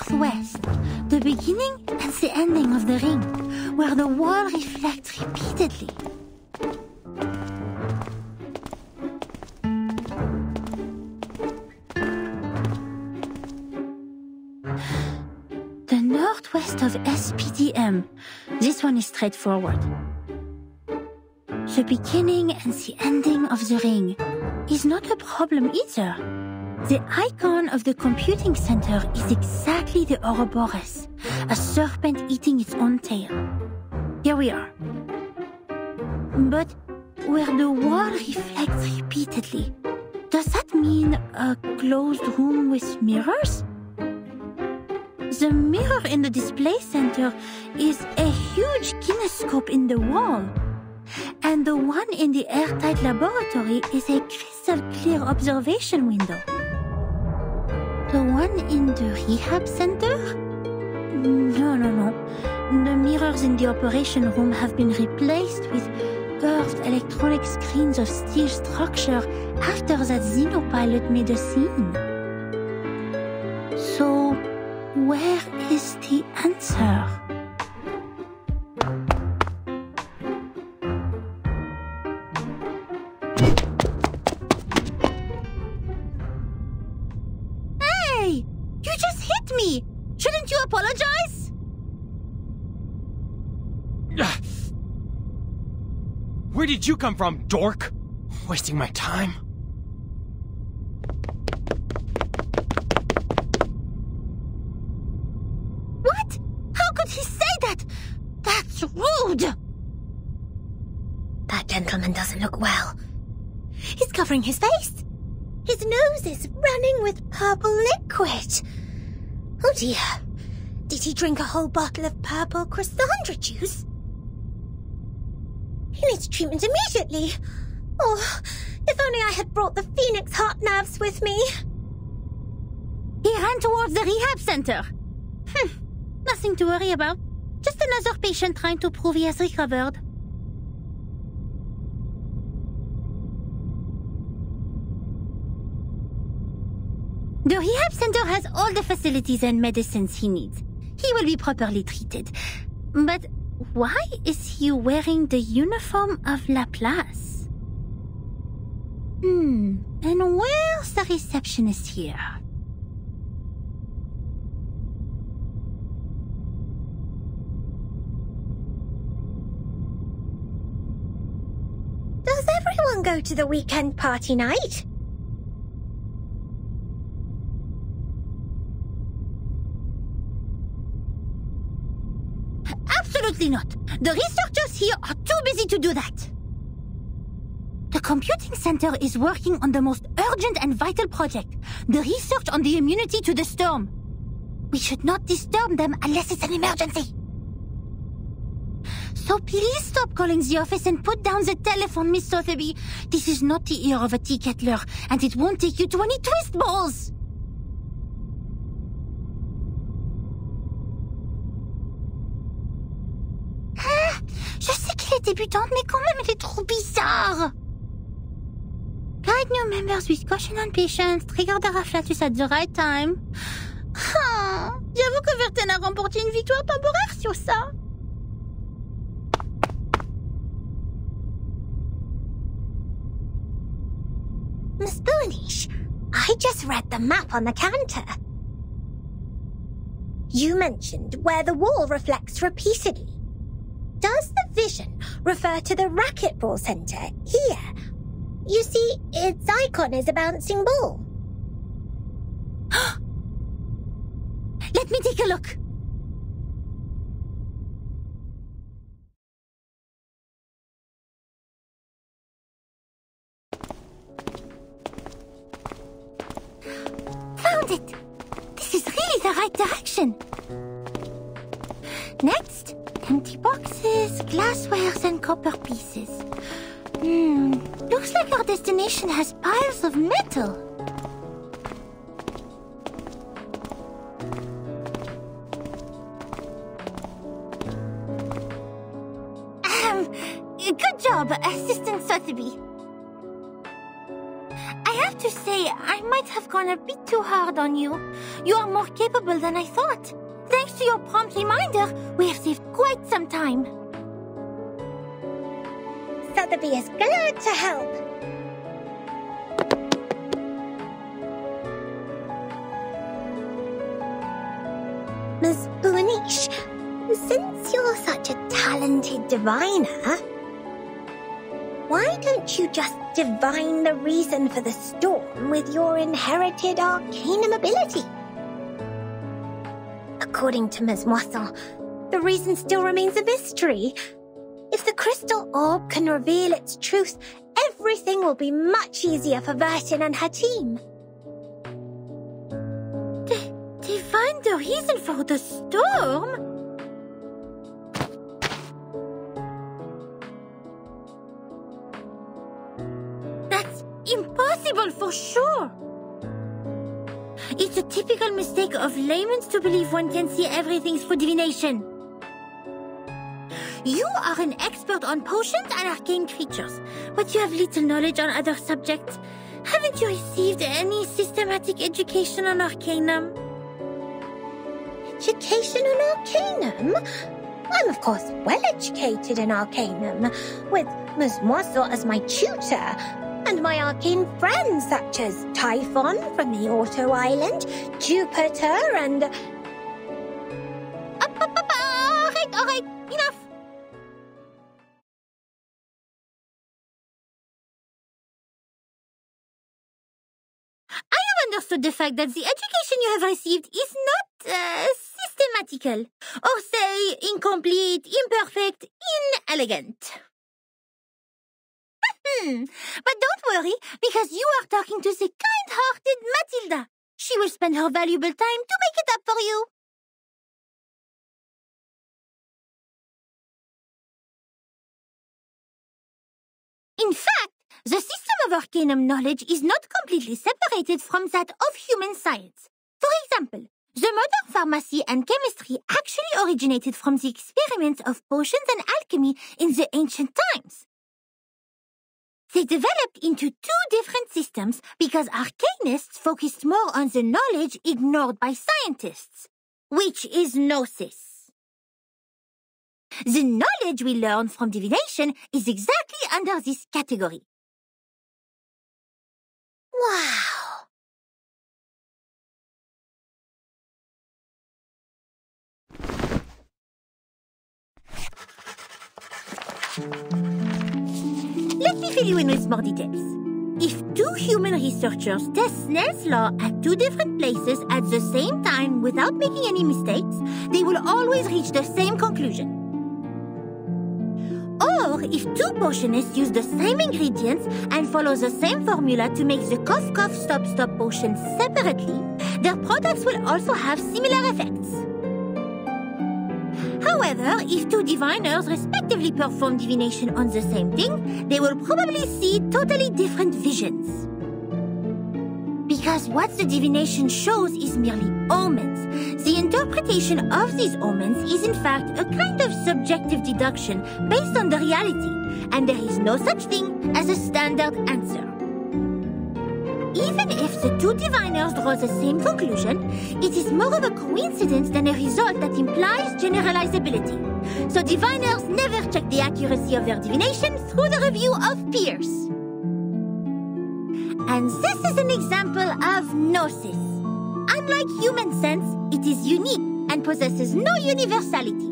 northwest, the beginning and the ending of the ring, where the wall reflects repeatedly. The northwest of SPDM. This one is straightforward. The beginning and the ending of the ring is not a problem either. The icon of the computing center is exactly the Ouroboros, a serpent eating its own tail. Here we are. But where the wall reflects repeatedly, does that mean a closed room with mirrors? The mirror in the display center is a huge kinescope in the wall. And the one in the airtight laboratory is a crystal-clear observation window. The one in the rehab center? No. The mirrors in the operation room have been replaced with curved electronic screens of steel structure after that xenopilot made a scene. So, where is the answer? You just hit me! Shouldn't you apologize? Where did you come from, dork? Wasting my time. What? How could he say that? That's rude! That gentleman doesn't look well. He's covering his face. His nose is running with purple liquid. Oh dear. Did he drink a whole bottle of purple Chrysandra juice? He needs treatment immediately. Oh, if only I had brought the Phoenix heart nerves with me. He ran towards the rehab center. Nothing to worry about. Just another patient trying to prove he has recovered. The rehab center has all the facilities and medicines he needs. He will be properly treated. But why is he wearing the uniform of Laplace? And where's the receptionist here? Does everyone go to the weekend party night? Absolutely not. The researchers here are too busy to do that. The computing center is working on the most urgent and vital project, the research on the immunity to the storm. We should not disturb them unless it's an emergency. So please stop calling the office and put down the telephone, Miss Sotheby. This is not the ear of a tea kettler, and it won't take you to any twist balls. Je sais qu'elle est débutante, mais quand même, elle est trop bizarre. Guide new members with caution and patience. Trigger the afflatus at the right time. J'avoue que Verten a remporté une victoire temporaire sur ça. Miss Boonish, I just read the map on the counter. You mentioned where the wall reflects repeatedly. Does the vision refer to the racquetball center here? You see, its icon is a bouncing ball. Let me take a look. Found it! This is really the right direction. Next, empty boxes, glasswares, and copper pieces. Looks like our destination has piles of metal. Good job, Assistant Sotheby. I have to say I might have gone a bit too hard on you. You are more capable than I thought. Thanks to your prompt reminder, we have saved quite some time. Sotheby is glad to help. Miss Bunish, since you're such a talented diviner, why don't you just divine the reason for the storm with your inherited arcanum ability? According to Ms. Moissant, the reason still remains a mystery. If the crystal orb can reveal its truth, everything will be much easier for Vertin and her team. Divine the reason for the storm? That's impossible for sure. It's a typical mistake of laymen to believe one can see everything through divination. You are an expert on potions and arcane creatures, but you have little knowledge on other subjects. Haven't you received any systematic education on arcanum? Education on arcanum? I'm of course well educated in arcanum, with Ms. Moissant as my tutor, and my arcane friends such as Typhon from the Auto Island, Jupiter, and... All right, enough. I have understood the fact that the education you have received is not systematical, or say incomplete, imperfect, inelegant. But don't worry, because you are talking to the kind-hearted Matilda. She will spend her valuable time to make it up for you. In fact, the system of arcanum knowledge is not completely separated from that of human science. For example, the modern pharmacy and chemistry actually originated from the experiments of potions and alchemy in the ancient times. They developed into two different systems because arcanists focused more on the knowledge ignored by scientists, which is gnosis. The knowledge we learn from divination is exactly under this category. Wow! Let me fill you in with more details. If two human researchers test Snell's law at two different places at the same time without making any mistakes, they will always reach the same conclusion. Or if two potionists use the same ingredients and follow the same formula to make the cough cough stop stop potion separately, their products will also have similar effects. However, if two diviners respectively perform divination on the same thing, they will probably see totally different visions. Because what the divination shows is merely omens. The interpretation of these omens is in fact a kind of subjective deduction based on the reality, and there is no such thing as a standard answer. Even if the two diviners draw the same conclusion, it is more of a coincidence than a result that implies generalizability. So diviners never check the accuracy of their divination through the review of peers. And this is an example of gnosis. Unlike human sense, it is unique and possesses no universality.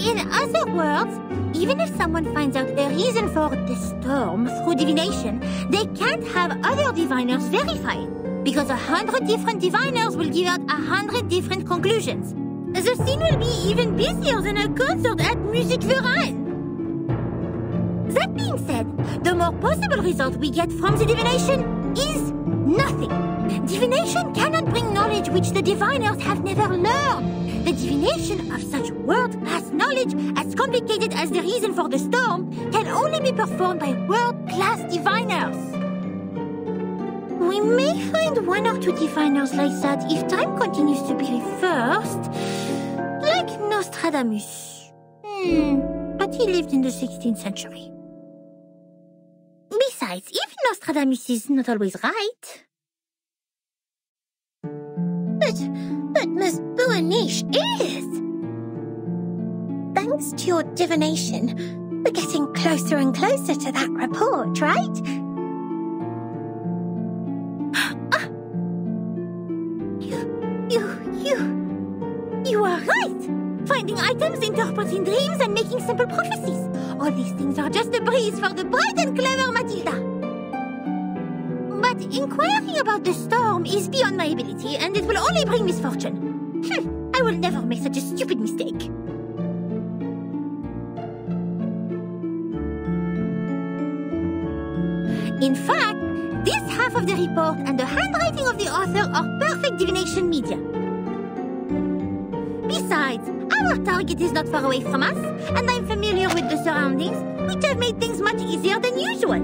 In other words, even if someone finds out a reason for the storm through divination, they can't have other diviners verify it, because 100 different diviners will give out 100 different conclusions. The scene will be even busier than a concert at Musique Verein. That being said, the more possible result we get from the divination is nothing. Divination cannot bring knowledge which the diviners have never learned. The divination of such world-class knowledge, as complicated as the reason for the storm, can only be performed by world-class diviners. We may find one or two diviners like that if time continues to be reversed, like Nostradamus. But he lived in the 16th century. Besides, even Nostradamus is not always right. But Miss Boaniche is. Thanks to your divination, we're getting closer and closer to that report, right? You are right! Finding items, interpreting dreams, and making simple prophecies. All these things are just a breeze for the bright and clever Matilda. But inquiring about the storm is beyond my ability, and it will only bring misfortune. I will never make such a stupid mistake. In fact, this half of the report and the handwriting of the author are perfect divination media. Besides, our target is not far away from us, and I'm familiar with the surroundings, which have made things much easier than usual.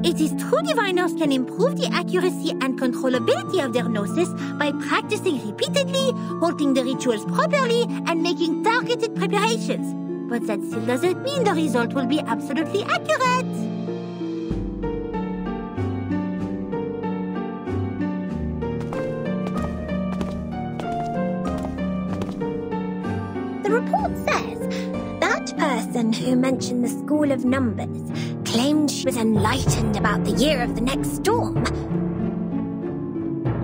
It is true diviners can improve the accuracy and controllability of their gnosis by practicing repeatedly, holding the rituals properly, and making targeted preparations. But that still doesn't mean the result will be absolutely accurate. The report says that person who mentioned the School of Numbers claimed she was enlightened about the year of the next storm.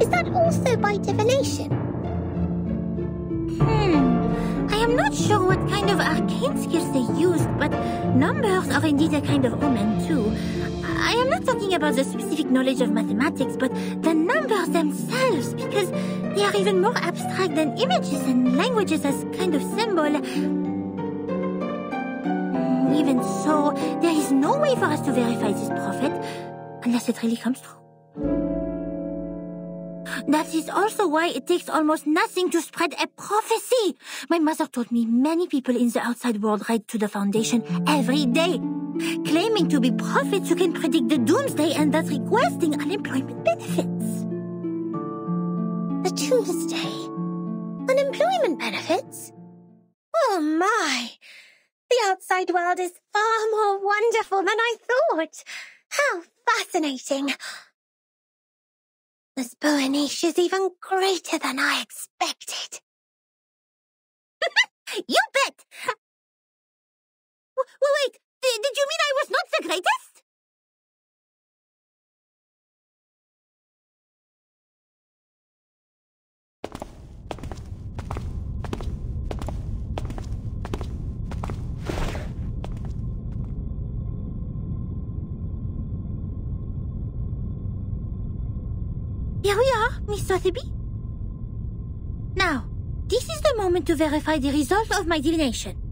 Is that also by divination? I am not sure what kind of arcane skills they used, but numbers are indeed a kind of omen too. I am not talking about the specific knowledge of mathematics, but the numbers themselves, because they are even more abstract than images and languages as kind of symbol. Even so, there is no way for us to verify this prophet, unless it really comes true. That is also why it takes almost nothing to spread a prophecy. My mother told me many people in the outside world write to the Foundation every day, claiming to be prophets who can predict the doomsday and thus requesting unemployment benefits. The doomsday? Unemployment benefits? Oh my! The outside world is far more wonderful than I thought. How fascinating! Miss Boaniche is even greater than I expected. You bet! Wait, did you mean I was not the greatest? Here we are, Miss Sotheby. Now, this is the moment to verify the result of my divination.